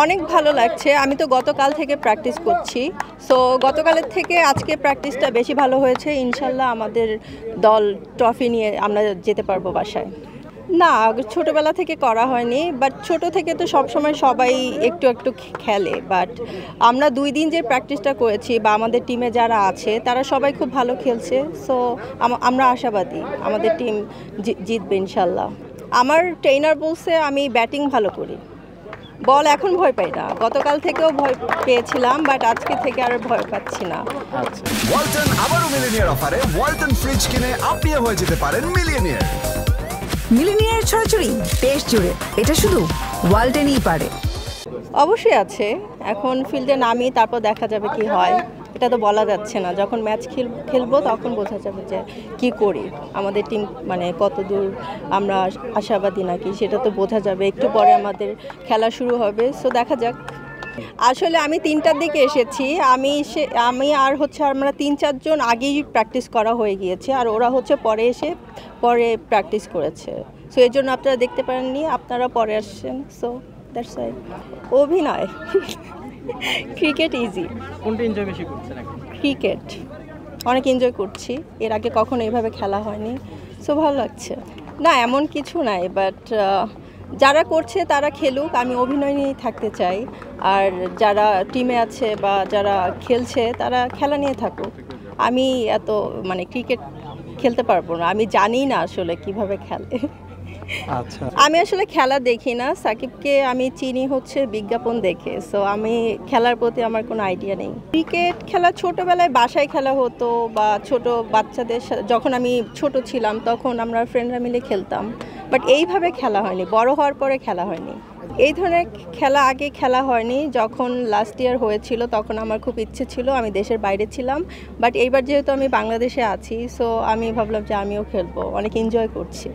অনেক ভালো লাগছে। আমি তো গতকাল থেকে প্র্যাকটিস করছি। সো গতকালের থেকে আজকে প্র্যাকটিসটা বেশি ভালো হয়েছে। ইনশাল্লাহ আমাদের দল ট্রফি নিয়ে আমরা যেতে পারবো বাসায়। না, ছোটোবেলা থেকে করা হয়নি, বাট ছোট থেকে তো সবসময় সবাই একটু একটু খেলে। বাট আমরা 2 দিন যে প্র্যাকটিসটা করেছি বা আমাদের টিমে যারা আছে তারা সবাই খুব ভালো খেলছে। সো আমরা আশাবাদী আমাদের টিম জিতবে ইনশাল্লাহ। আমার ট্রেনার বলছে আমি ব্যাটিং ভালো করি, বল এখন ভয় পাই না। গতকাল থেকেও ভয় পেয়েছিলাম, বাট আজকে থেকে আর ভয় পাচ্ছি না। আচ্ছা, ওয়ালটন আবারও মিলিনিয়ার অফারে ওয়ালটন ফ্রিজ কিনে আপনিও হয়ে যেতে পারেন মিলিয়নিয়ার। মিলিনিয়ার ছড়াছড়ি দেশ জুড়ে, এটা শুধু ওয়ালটনই পারে। অবশ্যই আছে, এখন ফিল্ডে নামি তারপর দেখা যাবে কি হয়, এটা তো বলা যাচ্ছে না। যখন ম্যাচ খেলবো তখন বোঝা যাবে যে কি করি, আমাদের টিম মানে কত দূর আমরা আশাবাদী নাকি সেটা তো বোঝা যাবে। একটু পরে আমাদের খেলা শুরু হবে, সো দেখা যাক। আসলে আমি 3টার দিকে এসেছি, আমি আর হচ্ছে আমরা 3-4 জন আগেই প্র্যাকটিস করা হয়ে গিয়েছে, আর ওরা হচ্ছে পরে এসে পরে প্র্যাকটিস করেছে। সো এই জন্য আপনারা দেখতে পারেননি, আপনারা পরে আসছেন। So that's why. অভিনয় ক্রিকেট ইজি। কোনটা এনজয় বেশি করছেন এখন? ক্রিকেট অনেক এনজয় করছি, এর আগে কখনো এইভাবে খেলা হয়নি, সো ভালো লাগছে। না এমন কিছু নাই, বাট যারা করছে তারা খেলুক, আমি অভিনয় নিয়েই থাকতে চাই। আর যারা টিমে আছে বা যারা খেলছে তারা খেলা নিয়ে থাকুক। আমি এত মানে ক্রিকেট খেলতে পারবো না, আমি জানি না আসলে কিভাবে খেলে। আচ্ছা, আমি আসলে খেলা দেখি না, সাকিবকে আমি চিনি হচ্ছে বিজ্ঞাপন দেখে। সো আমি খেলার প্রতি আমার কোনো আইডিয়া নেই। ক্রিকেট খেলা ছোটোবেলায় বাসায় খেলা হতো, বা ছোট বাচ্চাদের যখন আমি ছোট ছিলাম তখন আমরা ফ্রেন্ডরা মিলে খেলতাম, বাট এইভাবে খেলা হয়নি, বড় হওয়ার পরে খেলা হয়নি। এই ধরনের খেলা আগে খেলা হয়নি। যখন লাস্ট ইয়ার হয়েছিল তখন আমার খুব ইচ্ছে ছিল, আমি দেশের বাইরে ছিলাম, বাট এইবার যেহেতু আমি বাংলাদেশে আছি, সো আমি ভাবলাম যে আমিও খেলবো, অনেক এনজয় করছি।